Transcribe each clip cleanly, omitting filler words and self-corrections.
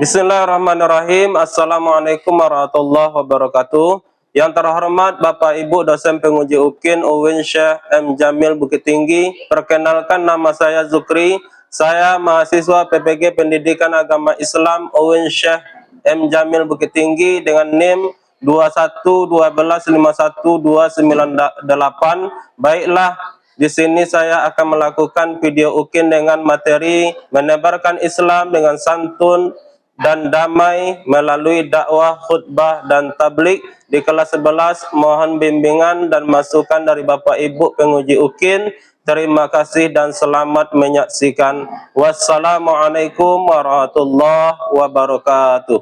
Bismillahirrahmanirrahim. Assalamualaikum warahmatullahi wabarakatuh. Yang terhormat Bapak Ibu dosen penguji UKIN UIN Syekh M. Jamil Bukit Tinggi. Perkenalkan, nama saya Zukri. Saya mahasiswa PPG Pendidikan Agama Islam UIN Syekh M. Jamil Bukit Tinggi dengan NIM 21125128. Baiklah, di sini saya akan melakukan video UKIN dengan materi menebarkan Islam dengan santun dan damai melalui dakwah, khutbah, dan tablik di kelas 11. Mohon bimbingan dan masukan dari Bapak Ibu penguji UKIN. Terima kasih dan selamat menyaksikan. Wassalamualaikum warahmatullahi wabarakatuh.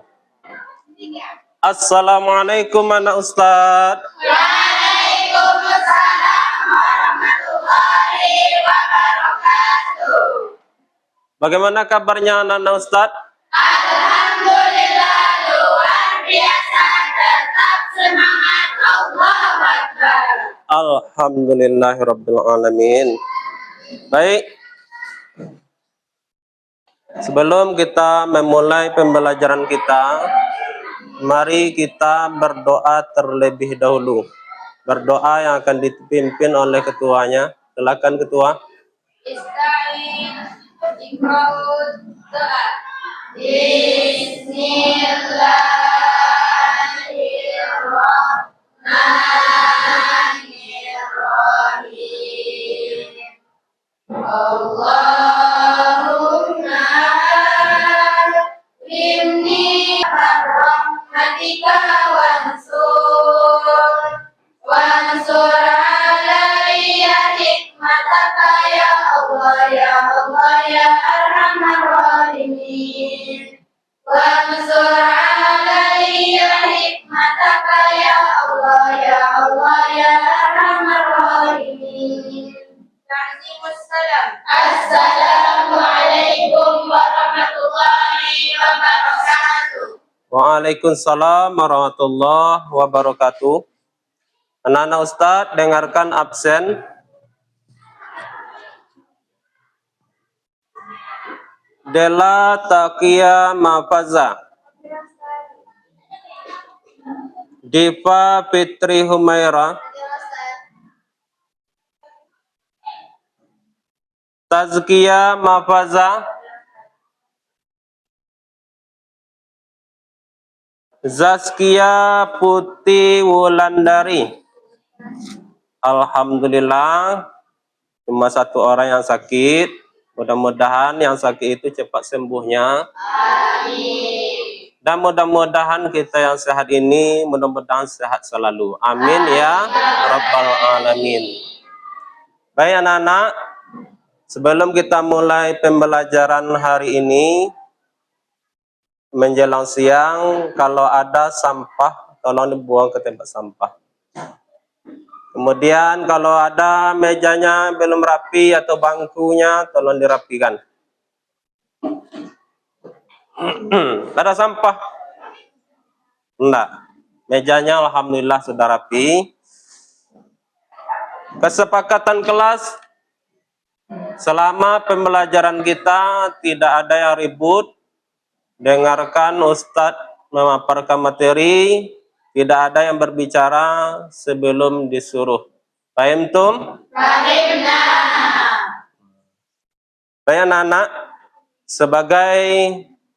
Assalamualaikum anak Ustaz. Waalaikumsalam warahmatullahi wabarakatuh. Bagaimana kabarnya anak-anak Ustaz? Alhamdulillah luar biasa, tetap semangat. Allahu Akbar. Alhamdulillahirabbil alamin. Baik. Sebelum kita memulai pembelajaran kita, mari kita berdoa terlebih dahulu. Berdoa yang akan dipimpin oleh ketuanya. Silakan ketua. Ista'in ikra'ud doa. Bismillahirrahmanirrahim. Allahumma rimni rahmatika wansur alayya hikmataka ya Allah ya Allah ya arhamar rahimin. Wansur alayya hikmataka ya Allah ya Allah ya arhamar rahimin. Ta'zimussalam. Assalamualaikum warahmatullahi wabarakatuh. Waalaikumsalam warahmatullahi wabarakatuh. Anak-anak Ustaz, dengarkan absen. Dela Taqiya Mafaza, Diva Fitri Humaira, Tazkiya Mafaza, Zaskia Putih Wulandari. Alhamdulillah, cuma satu orang yang sakit. Mudah-mudahan yang sakit itu cepat sembuhnya. Amin. Dan mudah-mudahan kita yang sehat ini mudah-mudahan sehat selalu. Amin ya Rabbal Alamin. Baik anak-anak, sebelum kita mulai pembelajaran hari ini, menjelang siang, kalau ada sampah tolong dibuang ke tempat sampah. Kemudian kalau ada mejanya belum rapi atau bangkunya tolong dirapikan. Ada sampah? Enggak. Mejanya alhamdulillah sudah rapi. Kesepakatan kelas, selama pembelajaran kita tidak ada yang ribut. Dengarkan Ustadz memaparkan materi, tidak ada yang berbicara sebelum disuruh. Paham tum? Fahimna. Baik anak-anak, sebagai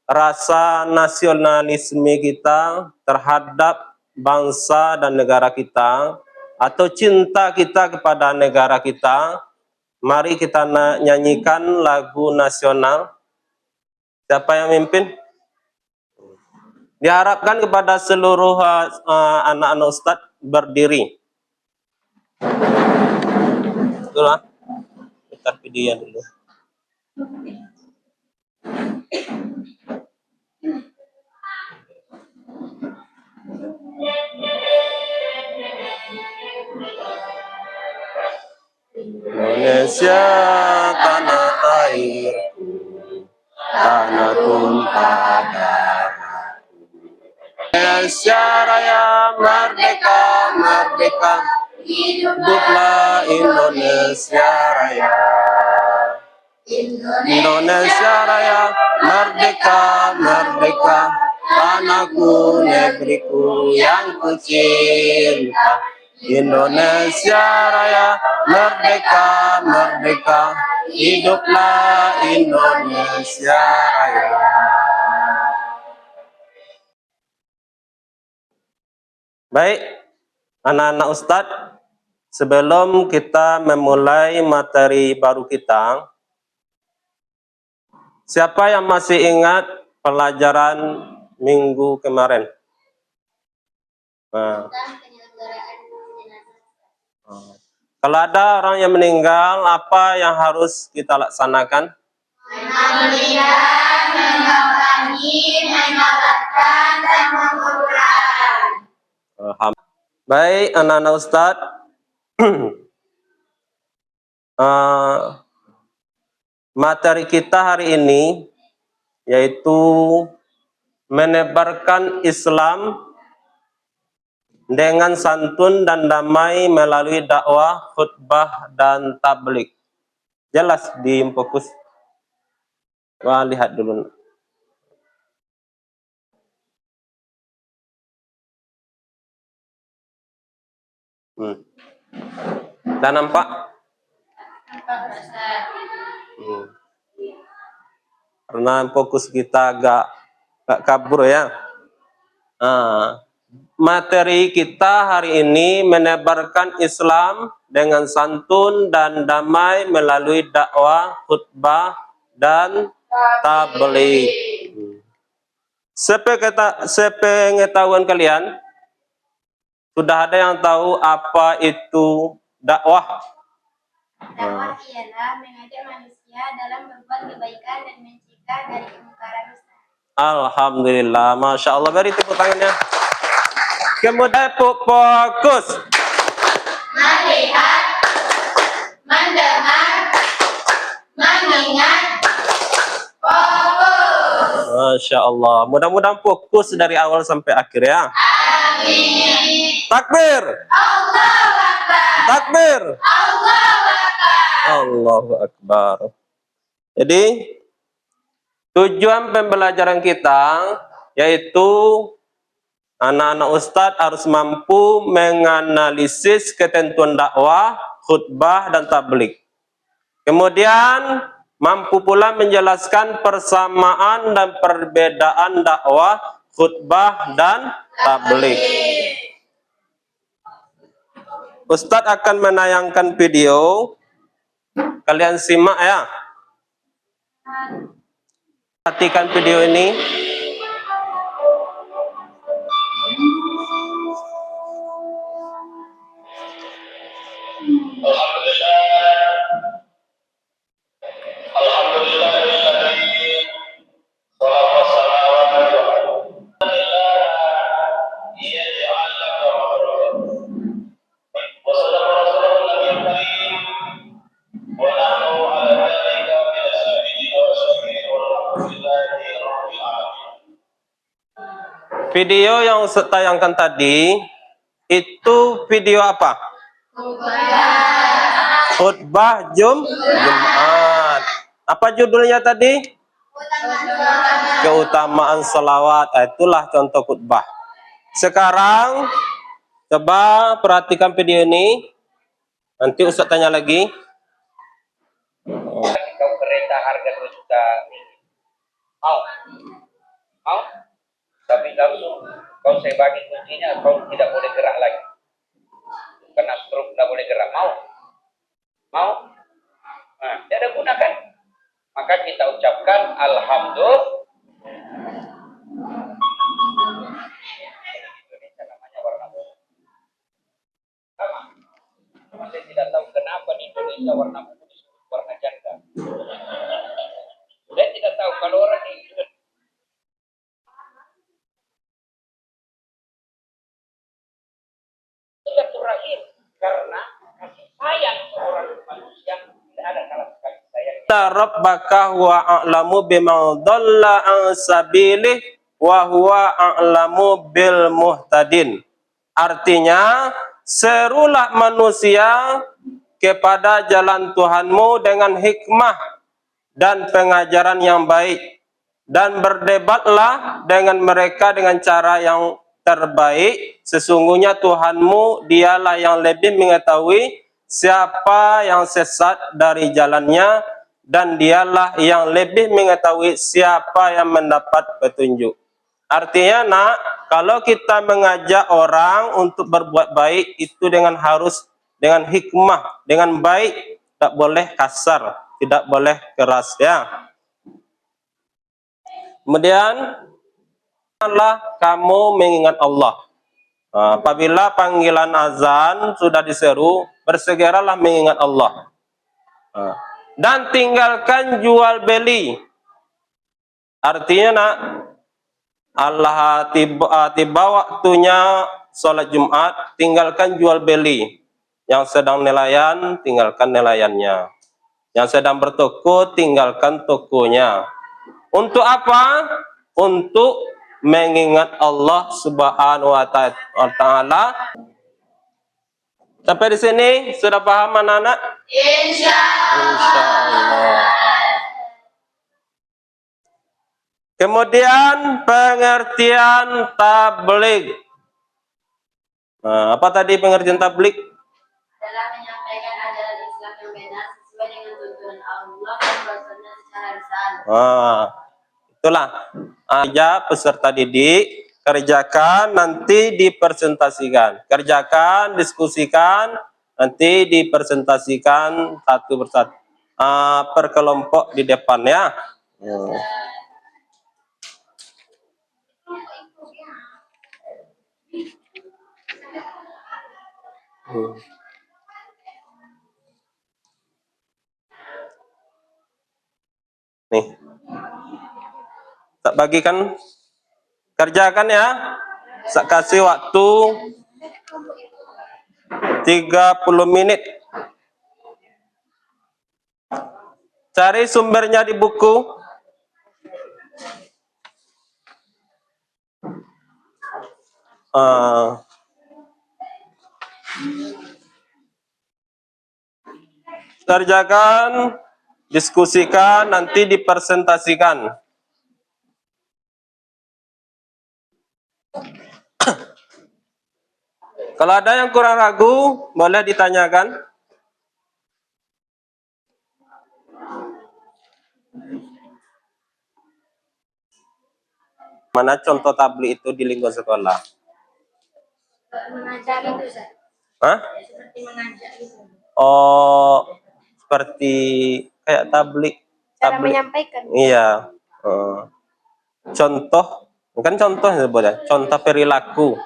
rasa nasionalisme kita terhadap bangsa dan negara kita, atau cinta kita kepada negara kita, mari kita nyanyikan lagu nasional. Siapa yang mimpin? Diharapkan kepada seluruh anak-anak Ustadz berdiri. Itulah, putar video dulu. Indonesia tanah airku, tanah tumpah darahku. Indonesia Raya merdeka, merdeka, hiduplah Indonesia Raya. Indonesia Raya merdeka, merdeka. merdeka, tanahku negeriku yang kucinta. Indonesia Raya, merdeka, merdeka, hiduplah Indonesia Raya. Baik, anak-anak Ustadz, sebelum kita memulai materi baru kita, siapa yang masih ingat pelajaran minggu kemarin? Nah, kalau ada orang yang meninggal, apa yang harus kita laksanakan? Meninggal, mengurangi, menyolatkan, dan mengurangi. Baik, anak-anak Ustadz, materi kita hari ini yaitu menebarkan Islam dengan santun dan damai melalui dakwah, khutbah, dan tabligh. Jelas di fokus. Wah, lihat dulu. Tak nampak? Karena fokus kita agak kabur ya. Materi kita hari ini menebarkan Islam dengan santun dan damai melalui dakwah, khutbah, dan tabligh. Sepengetahuan kalian, sudah ada yang tahu apa itu dakwah? Dakwah ialah mengajak manusia dalam berbuat kebaikan dan mencegah dari kemungkaran. Alhamdulillah, masya Allah, beri tepuk tangannya. Kemudian fokus. Melihat, mendengar, mengingat, fokus. Masya Allah, mudah-mudahan fokus dari awal sampai akhir ya. Amin. Takbir. Allahu Akbar. Takbir. Allahu Akbar. Allahu Akbar. Jadi tujuan pembelajaran kita yaitu anak-anak Ustadz harus mampu menganalisis ketentuan dakwah, khutbah, dan tabligh. Kemudian mampu pula menjelaskan persamaan dan perbedaan dakwah, khutbah, dan tabligh. Ustadz akan menayangkan video. Kalian simak ya. Perhatikan video ini. Video yang saya tayangkan tadi itu video apa? Khutbah Jumat. Apa judulnya tadi? Keutamaan salawat. Itulah contoh khutbah. Sekarang coba perhatikan video ini. Nanti Ustaz tanya lagi. Kau kereta harga 2 juta. Mau? Mau? Tapi langsung kau saya bagi kuncinya, kau tidak boleh gerak lagi. Karena stroke tidak boleh gerak. Mau? Mau? Nah, tidak gunakan. Maka kita ucapkan Alhamdulillah. Indonesia namanya warna putih. Sama. Saya tidak tahu kenapa di Indonesia warna putih disebut warna janda. Saya tidak tahu kalau orang di silaturahim karena kasih sayang seorang manusia tidak ada kalah kasih sayang. Rabbaka huwa a'lamu biman dhalla an sabilih wa huwa a'lamu bil muhtadin. Artinya, serulah manusia kepada jalan Tuhanmu dengan hikmah dan pengajaran yang baik. dan berdebatlah dengan mereka dengan cara yang terbaik. Sesungguhnya Tuhanmu dialah yang lebih mengetahui siapa yang sesat dari jalannya, dan dialah yang lebih mengetahui siapa yang mendapat petunjuk. Artinya nak, kalau kita mengajak orang untuk berbuat baik itu harus dengan hikmah, dengan baik, tidak boleh kasar, tidak boleh keras ya. Kemudian kamu mengingat Allah. Apabila panggilan azan sudah diseru, bersegeralah mengingat Allah. Dan tinggalkan jual beli. Artinya nak, Allah tiba waktunya sholat Jumat, tinggalkan jual beli. Yang sedang nelayan, tinggalkan nelayannya. Yang sedang bertoko, tinggalkan tokonya. Untuk apa? Untuk mengingat Allah Subhanahu wa Ta'ala. Sampai di sini sudah paham anak-anak? Insyaallah. Kemudian pengertian tabligh. Apa tadi pengertian tabligh? Adalah menyampaikan ajaran Islam yang benar sesuai dengan tuntunan Allah dan Rasulnya secara lisan. Itulah aja peserta didik, kerjakan nanti dipresentasikan, kerjakan diskusikan nanti dipresentasikan satu persatu per kelompok di depan ya. Nih, tak bagikan, kerjakan ya. Saya kasih waktu 30 menit. Cari sumbernya di buku. Kerjakan, diskusikan, nanti dipresentasikan. Kalau ada yang kurang ragu, boleh ditanyakan. Mana contoh tabligh itu di lingkungan sekolah? Mengajar itu, Ustaz. Hah? Seperti mengajar itu. Oh, seperti kayak tabligh. Cara menyampaikan. Iya. Contoh, kan contoh sebutnya. Contoh perilaku.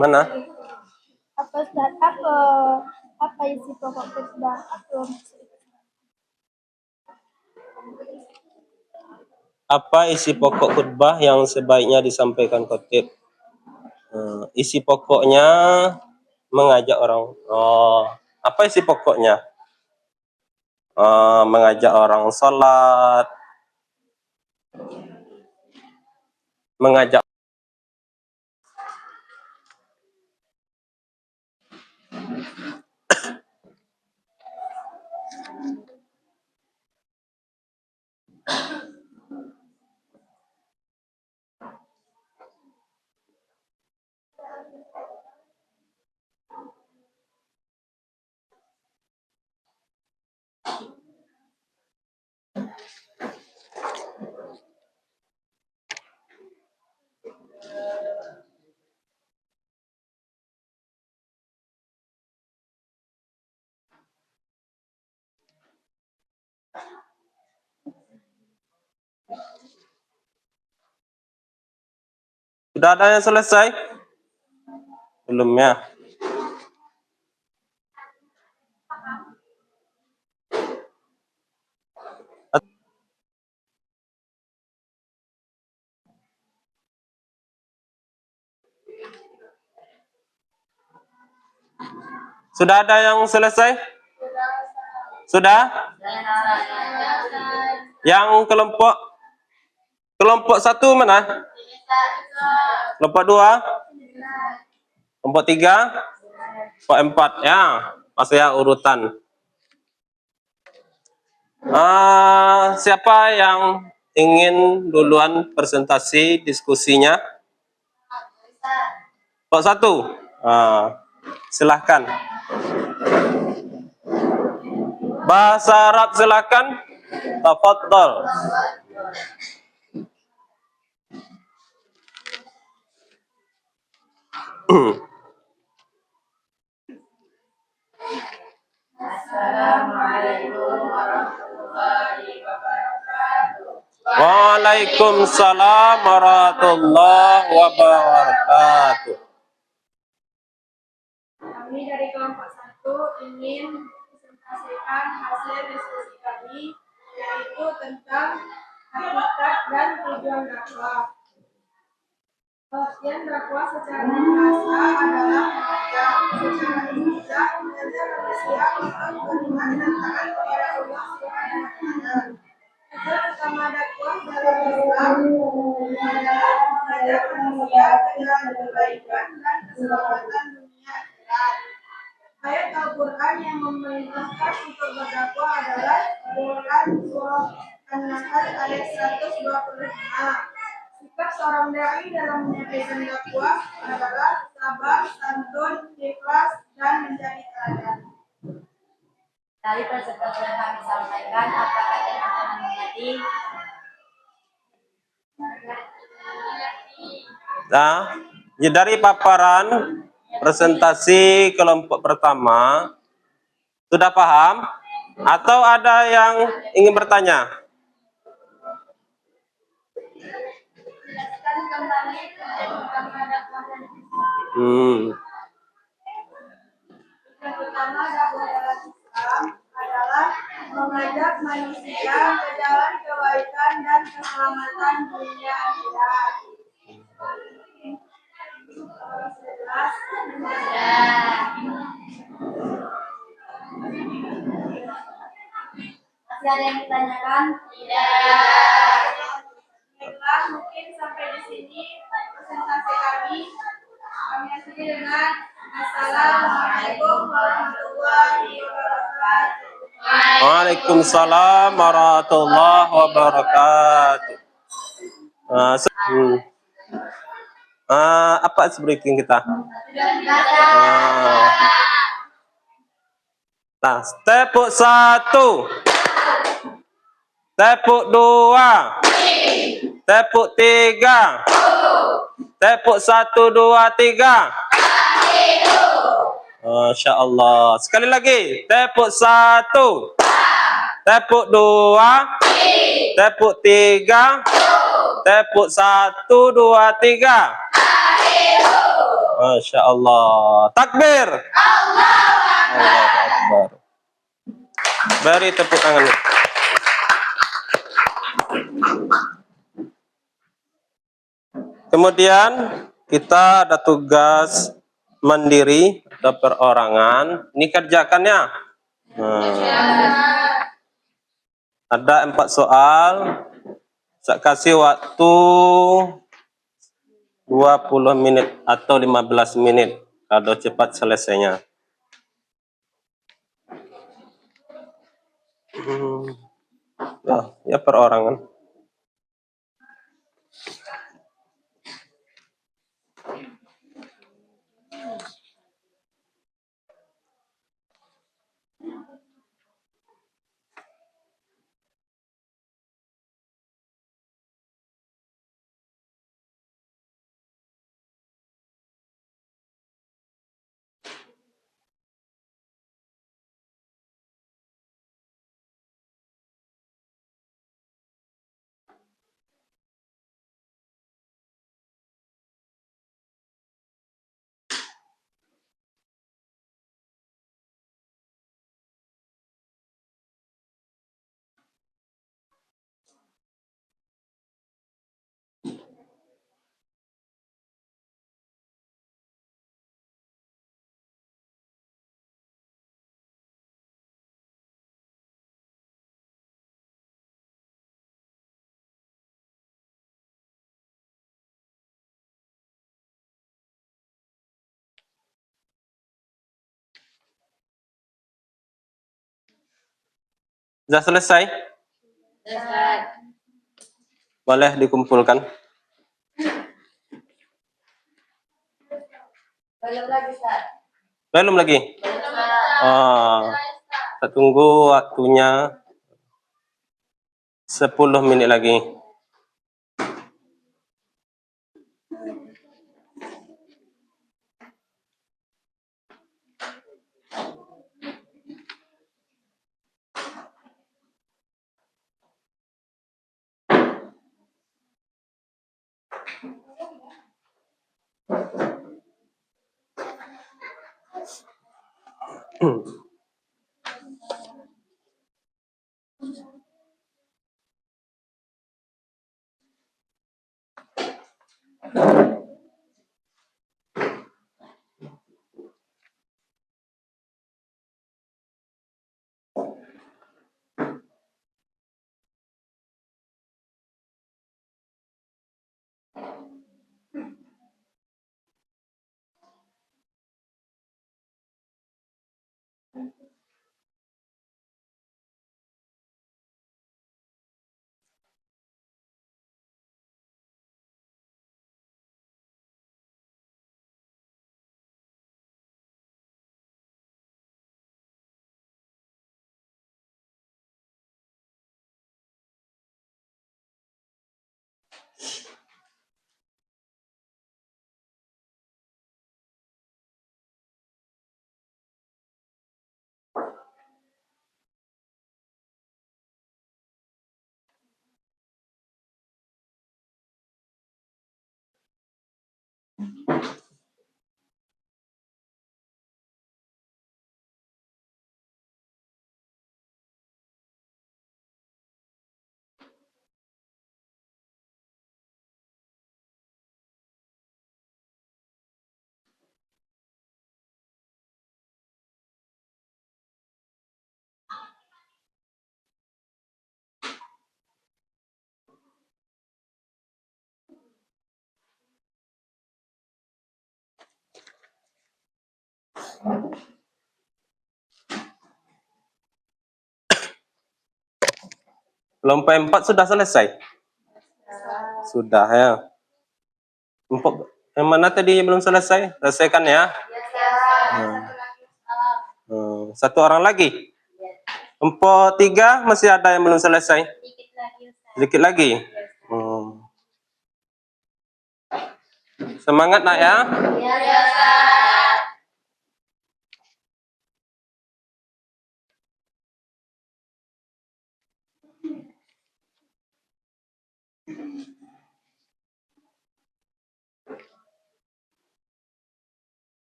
Mana? Apa Ustaz? Apa isi pokok khutbah? Apa isi pokok khutbah yang sebaiknya disampaikan khotib? Isi pokoknya mengajak orang. Apa isi pokoknya? Mengajak orang sholat, mengajak Sudah ada yang selesai? Belum ya? Sudah ada yang selesai? Sudah? Yang kelompok 1 mana? Kelompok 2? Kelompok 3? Kelompok 4 ya. Pas ya urutan. Siapa yang ingin duluan presentasi diskusinya? Pak satu, silahkan. Bahasa Arab silahkan. Tafadhol. Assalamualaikum warahmatullahi wabarakatuh. Waalaikumsalam warahmatullahi wabarakatuh. Kami dari kelompok 1 ingin presentasikan hasil diskusi kami, yaitu tentang hakikat dan tujuan dakwah. Pengertian dakwah secara bahasa adalah mengajak secara istilah mengajak manusia untuk beriman dan taat kepada Allah Subhanahu wa Ta'ala. Tujuan utama dakwah dalam Islam adalah mengajak manusia ke jalan kebaikan dan keselamatan dunia akhirat. Ayat Al-Quran yang memerintahkan untuk berdakwah adalah Quran Surah An-Nahl ayat 125. Sikap seorang dai dalam menyampaikan dakwah adalah sabar, santun, ikhlas, dan menjadi teladan. Dari presentasi yang kami sampaikan, apakah teman-teman mengerti? Dari paparan presentasi kelompok pertama, sudah paham? Atau ada yang ingin bertanya? Jelaskan kembali tujuan utama dakwah dan Tujuan utama dakwah dalam Islam adalah mengajak manusia ke jalan kebaikan dan keselamatan dunia akhirat. Jelas? masih ada yang ditanyakan? Tidak. Baiklah, mungkin sampai di sini presentasi kami. Kami akhiri dengan Assalamualaikum warahmatullahi wabarakatuh. Waalaikumsalam warahmatullahi wabarakatuh. Apa breaking kita? Nah, tepuk 1, tepuk 2, tepuk 3, tepuk 1, 2, 3. Masya Allah. Sekali lagi, tepuk 1, tepuk 2, tepuk 3, tepuk 1, 2, 3. Masya Allah. Takbir. Allahu Akbar. Beri tepuk tangan. Kemudian kita ada tugas mandiri atau perorangan. Ini kerjakannya. Ada 4 soal. Saya kasih waktu 20 menit atau 15 menit kalau cepat selesainya. Ya perorangan. Sudah selesai? Ustaz. Boleh dikumpulkan. Belum lagi, Ustaz. Belum lagi? Belum, Ustaz. Oh, kita tunggu waktunya 10 menit lagi. Kelompok 4 sudah selesai? Sudah ya. Kelompok yang mana tadi yang belum selesai? Selesaikan ya. Satu orang lagi. Kelompok 3 masih ada yang belum selesai. Sedikit lagi, Ustaz. Sedikit lagi. Semangat nak ya. Iya, Ustaz.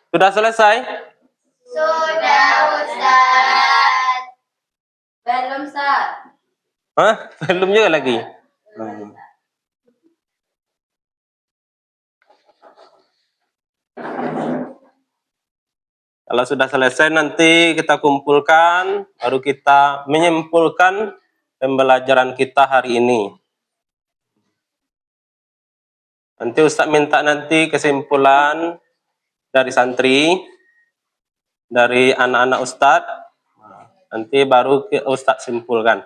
Sudah selesai? Sudah, Ustaz. Belum, Ustaz. Hah? Belum juga lagi. Kalau sudah selesai nanti kita kumpulkan, baru kita menyimpulkan pembelajaran kita hari ini. Nanti Ustaz minta nanti kesimpulan dari santri, dari anak-anak Ustaz, nanti baru Ustaz simpulkan.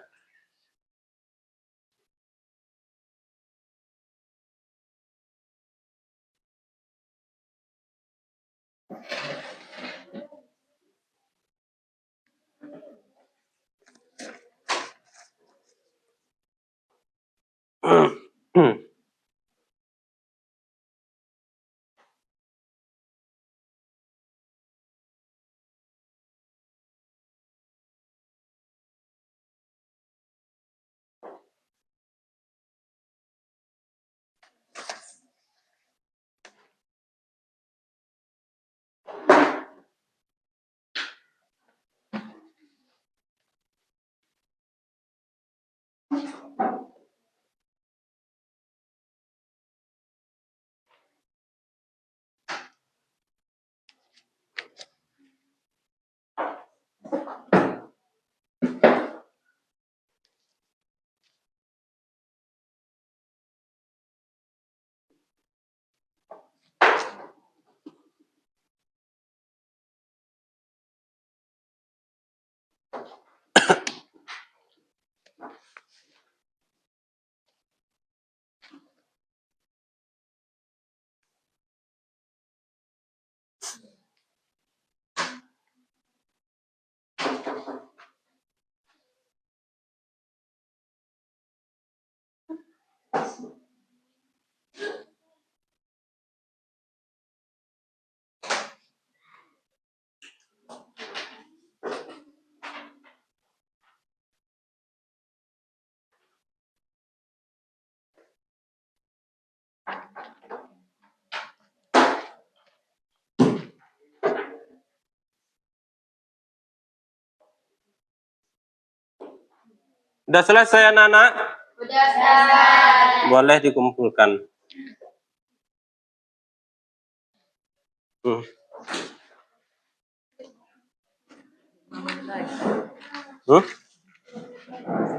Udah selesai anak-anak? Udah, Ustaz. Boleh dikumpulkan. Hmm.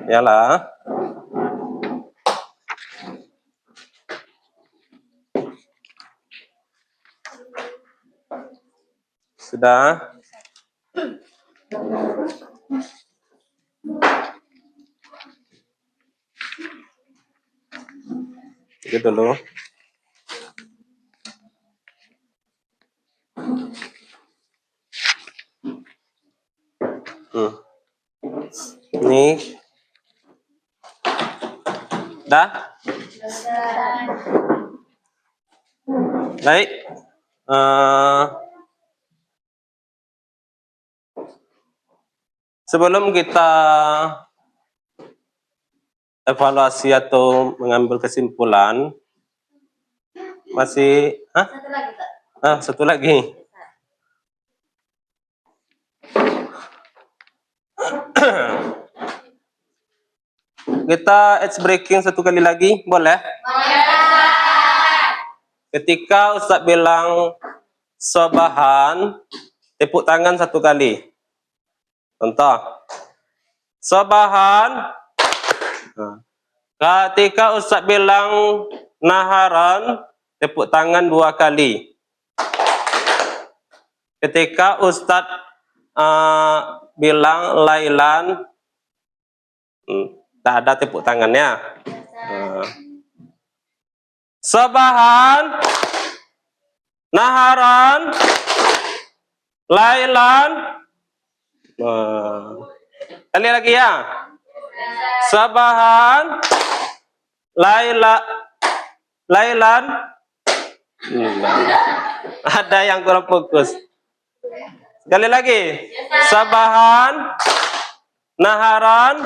Yalah. Sudah. Gitu dulu. Ini. Dah? Baik. Sebelum kita evaluasi atau mengambil kesimpulan, masih Satu lagi, Kak. satu lagi. Kita ice breaking satu kali lagi, boleh? Ketika Ustaz bilang sobahan, tepuk tangan satu kali. Contoh. Sobahan. Ketika Ustaz bilang naharan, tepuk tangan 2 kali. Ketika Ustaz bilang lailan, tak ada tepuk tangannya. Sobahan, naharan, lailan. Kali lagi ya. Sobahan, lailan. Ada yang kurang fokus. Sekali lagi. Sobahan, naharan,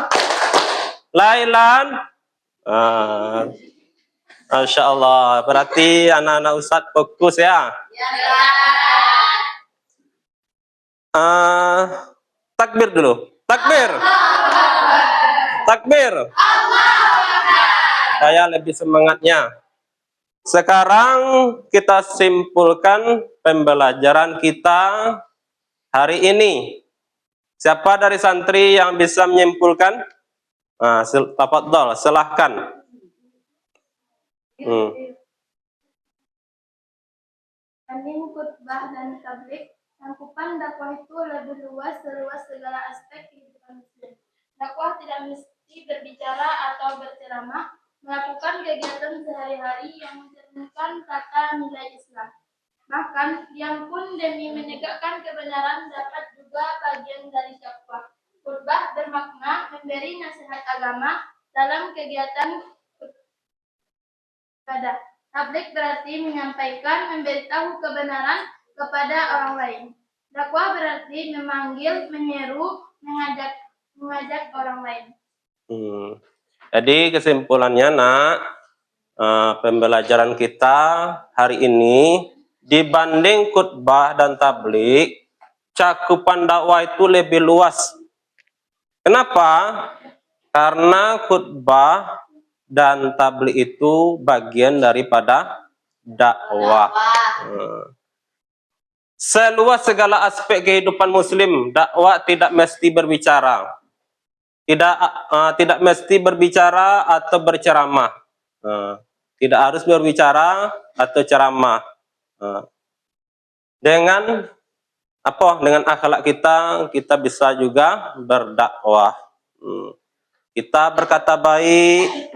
lailan. Masya Allah, berarti anak-anak Ustadz fokus ya. Takbir dulu. Takbir. Takbir. Saya lebih semangatnya. Sekarang kita simpulkan pembelajaran kita hari ini. Siapa dari santri yang bisa menyimpulkan? Tafadhol, silahkan. Banding khutbah dan tablik, cakupan dakwah itu lebih luas seluas segala aspek kehidupan muslim. Dakwah tidak mesti berbicara atau berceramah, melakukan kegiatan sehari-hari yang mencerminkan tata nilai Islam. Bahkan, diam pun demi menegakkan kebenaran dapat juga bagian dari dakwah. Khutbah bermakna memberi nasihat agama dalam kegiatan ibadah. Tablik berarti menyampaikan, memberitahu kebenaran kepada orang lain. Dakwah berarti memanggil, menyeru, mengajak orang lain. Jadi kesimpulannya nak, pembelajaran kita hari ini dibanding khutbah dan tablik, cakupan dakwah itu lebih luas. Kenapa? Karena khutbah dan tablik itu bagian daripada dakwah. Seluas segala aspek kehidupan muslim, dakwah tidak mesti berbicara. Tidak mesti berbicara atau berceramah. Tidak harus berbicara atau ceramah. Dengan apa dengan akhlak kita bisa juga berdakwah. Kita berkata baik,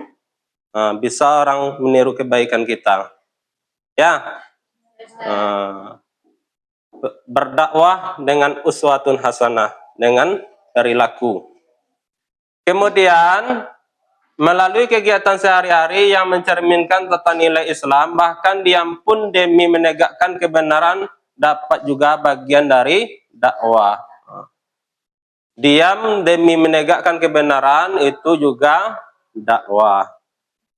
bisa orang meniru kebaikan kita. Ya, berdakwah dengan uswatun hasanah, dengan perilaku. Kemudian melalui kegiatan sehari-hari yang mencerminkan tata nilai Islam, bahkan diam pun demi menegakkan kebenaran dapat juga bagian dari dakwah. Diam demi menegakkan kebenaran itu juga dakwah.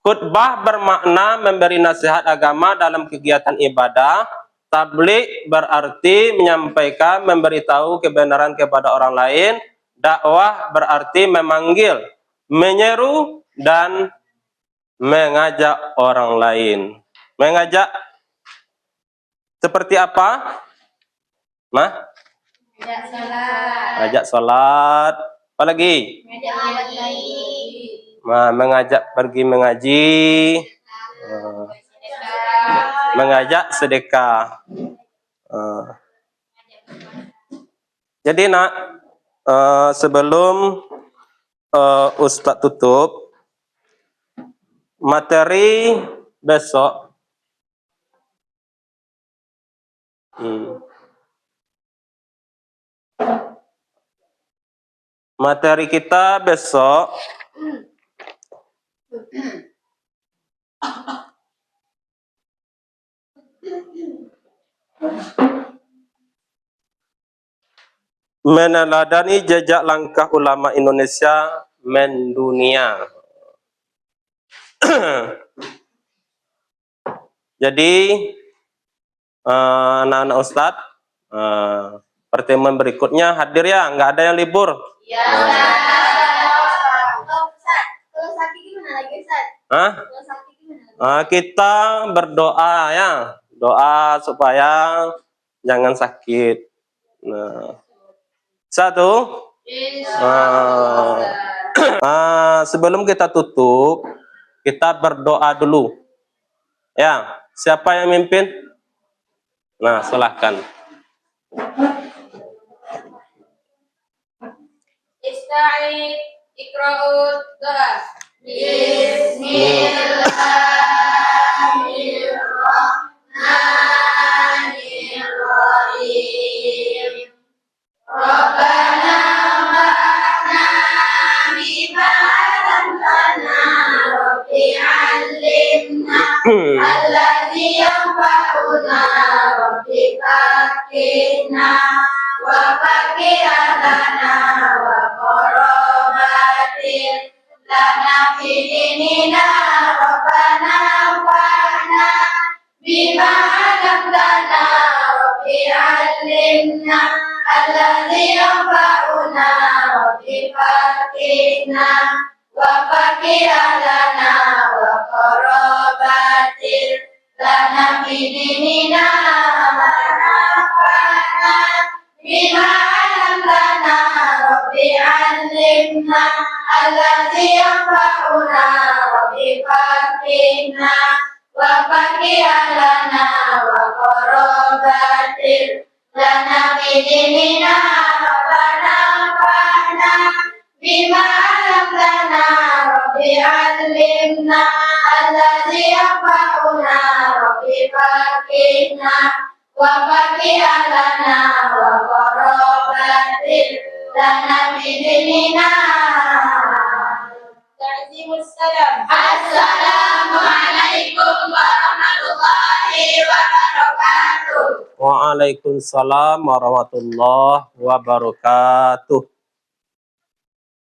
Khutbah bermakna memberi nasihat agama dalam kegiatan ibadah. Tabligh berarti menyampaikan, memberitahu kebenaran kepada orang lain. Dakwah berarti memanggil, menyeru, dan mengajak orang lain. Mengajak seperti apa? Ngajak sholat. Mengajak sholat. Apa lagi? Ngajak mengaji. Mengajak pergi mengaji. Mengajak sedekah. Jadi nak, sebelum Ustadz tutup, materi besok materi kita besok meneladani jejak langkah ulama Indonesia mendunia. Jadi anak-anak Ustadz, pertemuan berikutnya hadir ya, nggak ada yang libur. Ya. Kalau sakit gimana lagi, Ustaz? Kalau sakit gimana lagi? Kita berdoa ya, doa supaya jangan sakit. Satu. Sebelum kita tutup, kita berdoa dulu. Ya, siapa yang mimpin? Nah, silahkan. Ista'id, ikra'ud, doa. Bismillahirrahmanirrahim. Rabbana wa'na bima 'allamtana, Rabbi 'allimna alladzi yanfa'una, Rabbi fakirna wa fakirana wa qarabatin lana fi dinina, Rabbana fa'na bima 'allamtana, Rabbi 'allimna alladzi yanfa'una, Rabbi fakirna wa fakirana wa qarabatin lana fi dinina, Rabbana bima 'allamtana, Rabbi 'allimna alladzi yanfa'una, Rabbi fakirna wa fakirana wa qarabatin lana fi dinina, Rabbana fa'na bima 'allamtana, Rabbi 'allimna alladzi yanfa'una, Rabbi fakirna wa fakirana wa qarabatin lana fi dinina. Assalamualaikum warahmatullahi wabarakatuh. Waalaikumsalam warahmatullahi wabarakatuh.